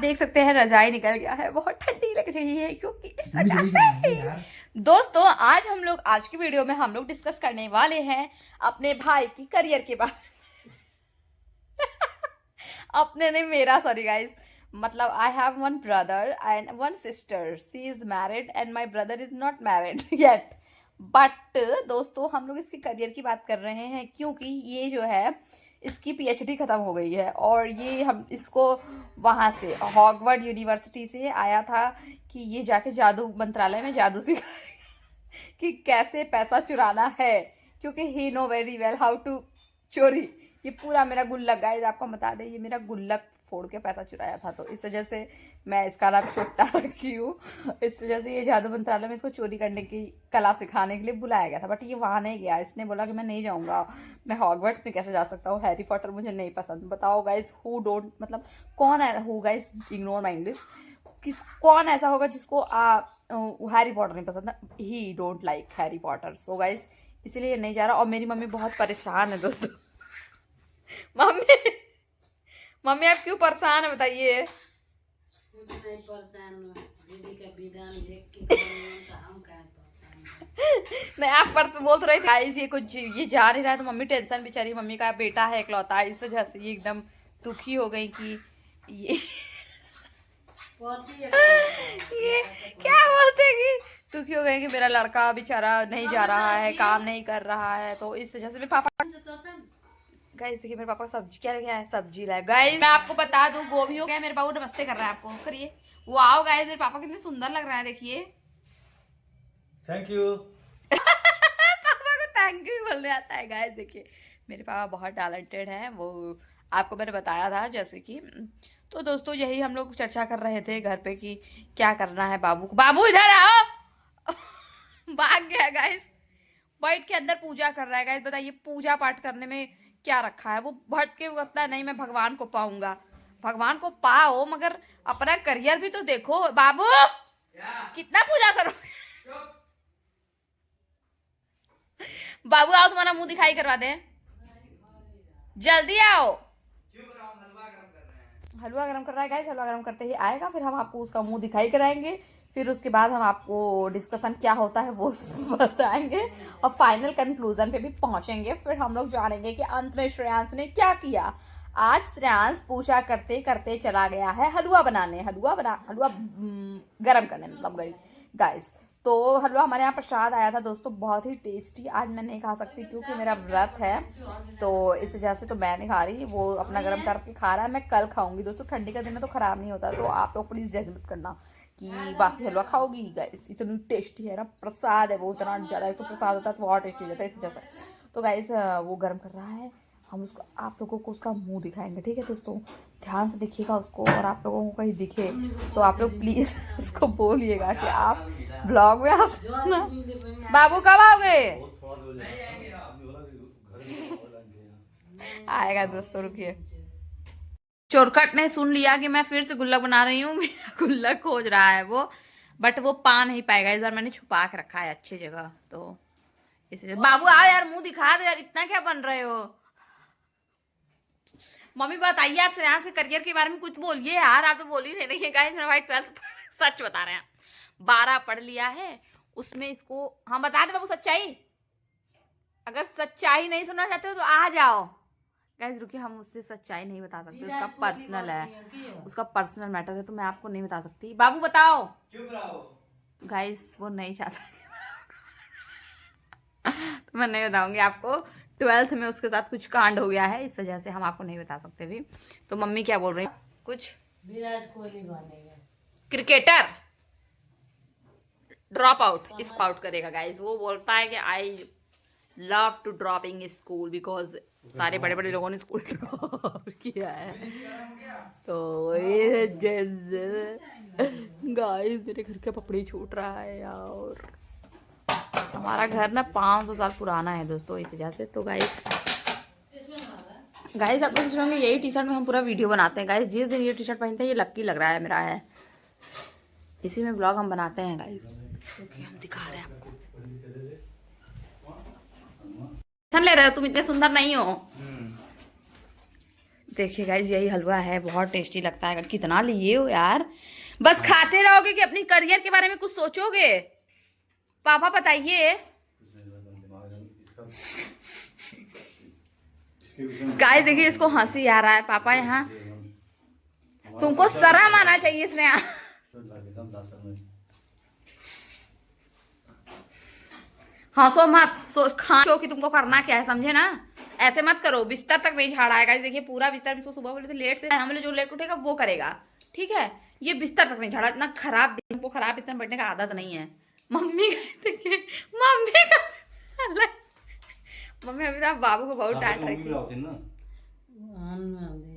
देख सकते हैं रजाई निकल गया है, बहुत ठंडी लग रही है क्योंकि इस वजह से। दोस्तों आज की वीडियो में हम लोग डिस्कस करने वाले हैं अपने भाई की करियर के बारे में। अपने नहीं, मेरा, सॉरी गाइस, मतलब I have one brother and one sister, she is married and my brother is not married yet. But दोस्तों हम लोग इसके करियर की बात कर रहे हैं क्योंकि ये जो है इसकी पीएचडी खत्म हो गई है और ये हम इसको वहाँ से हॉगवर्ड यूनिवर्सिटी से आया था कि ये जाके जादू मंत्रालय में जादू सीखा कि कैसे पैसा चुराना है, क्योंकि he know very well how to चोरी। ये पूरा मेरा गुल्लक, गाइस आपको बता दें, ये मेरा गुल्लक फोड़ के पैसा चुराया था, तो इस वजह से मैं इसका नाम चोट्टा रखी हूँ। इस वजह से ये जादू मंत्रालय में इसको चोरी करने की कला सिखाने के लिए बुलाया गया था, बट ये वहाँ नहीं गया। इसने बोला कि मैं नहीं जाऊँगा, मैं हॉगवर्ड्स में कैसे जा सकता हूँ, हैरी पॉटर मुझे नहीं पसंद। बताओ गाइस, हु डोंट, मतलब कौन है who, guys ignore my English, कौन ऐसा होगा जिसको हैरी पॉटर नहीं पसंद, ही don't like Harry Potter. So guys इसीलिए नहीं जा रहा। और मेरी मम्मी बहुत परेशान है दोस्तों। मम्मी मम्मी आप क्यों परेशान है बताइए। कुछ नहीं परेशान हूँ, दीदी का विधान देख के हम क्या परेशान। नहीं, आप परसों बोल तो रहे थे गाइस ये कुछ ये जा नहीं रहा है, तो मम्मी टेंशन, बेचारी मम्मी का बेटा है इकलौता, इस वजह से ये एकदम दुखी हो गई कि ये ये क्या बोलते हैं कि दुखी हो गए कि मेरा लड़का बेचारा नहीं जा रहा है, काम नहीं कर रहा है। तो इस वजह से मेरे पापा, गाइस देखिए मेरे पापा सब्जी क्या लेके आए, सब्जी लाए। गाइस मैं आपको बता दूं, गोभी हो गया, मेरे पापा नमस्ते कर रहा है, आपको करिए। वाओ गाइस मेरे पापा कितने सुंदर लग रहे हैं, देखिए। Thank you. पापा को थैंक यू बोलने आता है। गाइस देखिए मेरे पापा बहुत टैलेंटेड हैं, वो आपको मैंने बताया था जैसे कि। तो दोस्तों यही हम लोग चर्चा कर रहे थे घर पे कि क्या करना है बाबू को। बाबू इधर आओ। भाग गया गाइस, बैठ के अंदर पूजा कर रहा है। गाइस बताइए पूजा पाठ करने में क्या रखा है। वो भटक के कहता है नहीं मैं भगवान को पाऊंगा। भगवान को पाओ मगर अपना करियर भी तो देखो। बाबू कितना पूजा करो। बाबू आओ, तुम्हारा मुंह दिखाई करवा दे, जल्दी आओ। हलवा गरम कर रहा है गाइस, हलवा गरम करते ही आएगा, फिर हम आपको उसका मुंह दिखाई कराएंगे। फिर उसके बाद हम आपको डिस्कशन क्या होता है वो बताएंगे और फाइनल कंक्लूजन पे भी पहुंचेंगे। फिर हम लोग जानेंगे कि अंत में श्रेयांश ने क्या किया। आज श्रेयांश पूजा करते करते चला गया है हलवा बनाने, हलवा गरम करने, मतलब गाइस। तो हलवा हमारे यहाँ प्रसाद आया था दोस्तों, बहुत ही टेस्टी। आज मैं नहीं खा सकती क्योंकि मेरा व्रत है, तो इस वजह से तो मैं नहीं खा रही, वो अपना गर्म करके खा रहा है, मैं कल खाऊंगी। दोस्तों ठंडी का दिन है तो खराब नहीं होता, तो आप लोग प्लीज जज मत करना कि बासी हलवा खाओगी। गाइस इतनी टेस्टी है ना, प्रसाद है वो, इतना ज़्यादा, एक तो प्रसाद होता है तो बहुत टेस्टी रहता है, इस वजह से। तो गाइस वो गर्म कर रहा है, हम उसको, आप लोगों को उसका मुंह दिखाएंगे, ठीक है दोस्तों। ध्यान से देखिएगा उसको, और आप लोगों को कहीं दिखे तो आप लोग प्लीज उसको बोलिएगा कि आप ब्लॉग में आप ना। बाबू कब आओगे? आएगा दोस्तों, रुकिए। चोरकट ने सुन लिया कि मैं फिर से गुल्लक बना रही हूँ, मेरा गुल्लक खोज रहा है वो, बट वो पा नहीं पाएगा, इस बार मैंने छुपा के रखा है अच्छी जगह, तो इसलिए। बाबू आओ यार, मुंह दिखा दो यार, इतना क्या बन रहे हो। मम्मी बताइए आप श्रेयांश के करियर के बारे में कुछ बोलिए यार, आप तो बोल ही नहीं रही है। गाइस मेरा भाई 12th सच बता रहे हैं, 12 पढ़ लिया है, उसमें इसको हम बता दे बाबू सच्चाई। अगर सच्चाई नहीं सुनना चाहते हो तो आ जाओ। गाइस रुकिए, हम उससे सच्चाई नहीं बता सकते, उसका पर्सनल है, उसका पर्सनल मैटर है, तो मैं आपको नहीं बता सकती। बाबू बताओ। चुप रहो। गाइस वो नहीं चाहता। तो मैं नहीं बताऊंगी आपको। 12th में उसके साथ कुछ कांड हो गया है, इस वजह से हम आपको नहीं बता सकते भी। तो मम्मी क्या बोल रही है कुछ? विराट कोहली बनेगा क्रिकेटर ड्रॉप आउट, इस आउट करेगा गाइस। वो बोलता है कि I love to dropping school because सारे बड़े बड़े लोगों ने स्कूल ड्रॉप किया है। तो ये गाइस मेरे घर के पपड़ी छूट रहा है यार। हमारा घर ना 500 साल पुराना है दोस्तों, इस वजह से। तो गाइस आप सोच रहे होंगे यही टी शर्ट में हम पूरा वीडियो बनाते हैं। गाइस जिस दिन ये टी शर्ट पहनते हैं ये लक्की लग रहा है मेरा है, इसी में ब्लॉग हम बनाते हैं गाइस, क्योंकि हम दिखा रहे हैं आपको। ले रहे हो तुम, इतने सुंदर नहीं हो। देखिए गाइज यही हलवा है, बहुत टेस्टी लगता है। कितना लिए हो यार, बस खाते रहोगे कि अपनी करियर के बारे में कुछ सोचोगे? पापा बताइए। गाइस देखिए इसको हंसी आ रहा है। पापा यहाँ, तुमको शर्म आना चाहिए इसने। हंसो मत, खाओ कि तुमको करना क्या है, समझे ना? ऐसे मत करो, बिस्तर तक नहीं झाड़ा है गाइस। देखिए पूरा बिस्तर, इसको सुबह बोले थे लेट से, हम लोग जो लेट उठेगा वो करेगा, ठीक है? ये बिस्तर तक नहीं झाड़ा। इतना खराब, हमको खराब बिस्तर बैठने का आदत नहीं है। मम्मी देखिए, मम्मी का मम्मी अभी तो बाबू को बहुत डांट रही थी।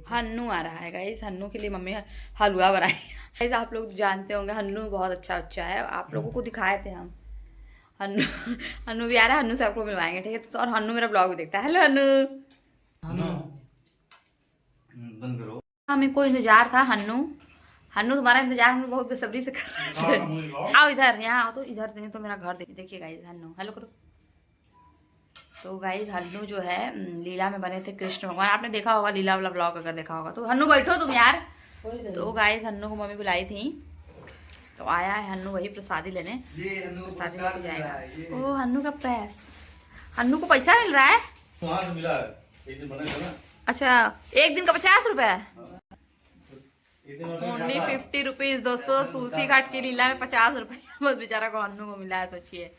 हन्नू आ रहा है गाइस, हन्नू के लिए मम्मी हलवा बनाई। गाइस आप लोग जानते होंगे हन्नू बहुत अच्छा बच्चा है, आप लोगों को दिखाए थे हम। हन्नू हन्नू भी आ रहा है, हन्नू से आपको मिलवाएंगे, ठीक है? तो और हन्नू मेरा ब्लॉग भी देखता है। हेलो हन्नू। बंद करो। हमें को इंतजार था हन्नू, हन्नू तुम्हारा इंतजार हम बहुत बेसब्री से कर रहे थे। आओ इधर, यहाँ आओ तो, इधर नहीं तो मेरा घर देखिए गाइस। हन्नू हेलो करो। तो गाइस हन्नू जो है लीला में बने थे कृष्ण भगवान, आपने देखा होगा लीला वाला ब्लॉग अगर देखा होगा तो। हन्नू बैठो तुम यार। तो गाइस हन्नू को मम्मी बुलाई थी, तो आया है हन्नू वही प्रसादी लेने, प्रसादी लेके जाएगा। ओ हन्नू का पैस, हन्नू को पैसा मिल रहा है। वहाँ से मिला है, एक दिन बना था ना। अच्छा, एक दिन का 50 रुपए, एक दिन और ओनली 50 रुपीज। दोस्तों तुलसी घाट की लीला में 50 रुपए बस बेचारा को हन्नू को मिला है। सोचिए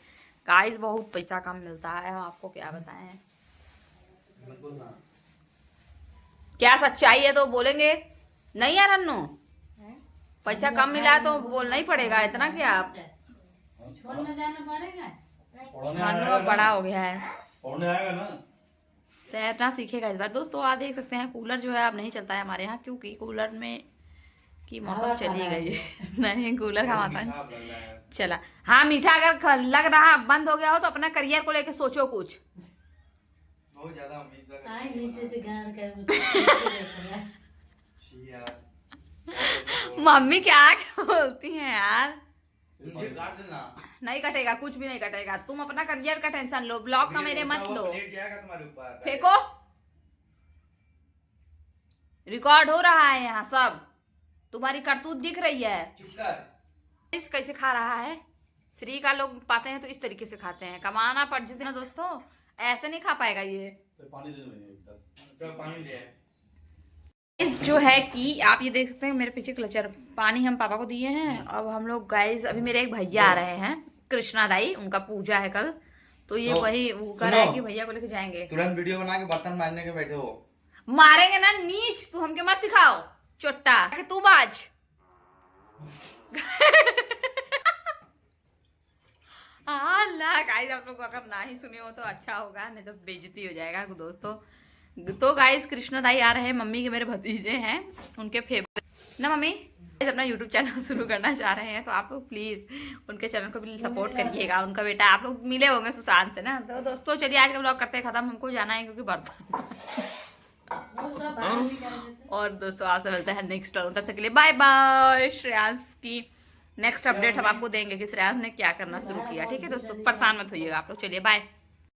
गाइस बहुत पैसा कम मिलता है, हम आपको क्या बताएं। क्या सच्चाई है तो बोलेंगे नहीं यार हन्नू, पैसा कम मिला है तो बोलना ही पड़ेगा, इतना क्या आप। छोड़ने जाना पड़ेगा। हन्नू अब बड़ा हो गया है, पढ़ने आएगा ना। तैरना सीखेगा इस बार। दोस्तों आप देख सकते हैं कूलर जो है अब नहीं चलता है हमारे यहाँ, क्योंकि कूलर में की मौसम चली गई है। नहीं कूलर का माता चला। हाँ मीठा अगर लग रहा बंद हो गया हो तो अपना करियर को लेके सोचो कुछ। बहुत ज्यादा उम्मीद आए नीचे से गाड़ कर मम्मी क्या बोलती हैं यार? काट देना। नहीं कटेगा, कुछ भी नहीं कटेगा। तुम अपना करियर का टेंशन लो, ब्लॉग का मेरे मत लो। जाएगा तुम्हारे ऊपर। फेंको, रिकॉर्ड हो रहा है यहाँ सब, तुम्हारी करतूत दिख रही है। चुप कर। इस कैसे खा रहा है? फ्री का लोग पाते हैं तो इस तरीके से खाते हैं, कमाना पड़ जिसे ना दोस्तों, ऐसे नहीं खा पाएगा ये। तो पानी दे दो, चल पानी ले। इस जो है कि आप ये देख सकते हैं मेरे पीछे क्लचर, पानी हम पापा को दिए हैं। अब हम लोग गाइस, अभी मेरे एक भैया आ रहे हैं कृष्णा दाई, उनका पूजा है कल, तो ये तो वही वो कर रहे हैं कि भैया को लेके जाएंगे। तुरंत वीडियो बना के बर्तन मारने के बैठे हो। मारेंगे ना नीच, तू हमके मत सिखाओ चोट्टा कि तू बाज। अल्लाह गाइस आप लोग अगर ना ही सुने हो तो अच्छा होगा, नहीं तो बेइज्जती हो जाएगा दोस्तों। तो गाइस कृष्णा दाई आ रहे हैं, मम्मी के मेरे भतीजे हैं, उनके फेवरेट ना मम्मी। अपना यूट्यूब चैनल शुरू करना चाह रहे हैं तो आप लोग प्लीज उनके चैनल को भी सपोर्ट करिएगा। उनका बेटा, आप लोग मिले होंगे सुशांत से ना। तो दोस्तों चलिए आज का ब्लॉग करते हैं खत्म, हमको जाना है क्योंकि बर्तन। वो सब बाहर निकाल देते। और दोस्तों आपसे मिलते हैं नेक्स्ट तब तक के लिए बाय बाय। श्रेयांश की नेक्स्ट अपडेट हम आपको देंगे कि श्रेयांश ने क्या करना शुरू किया, ठीक है दोस्तों? परेशान मत होइएगा आप लोग, चलिए बाय।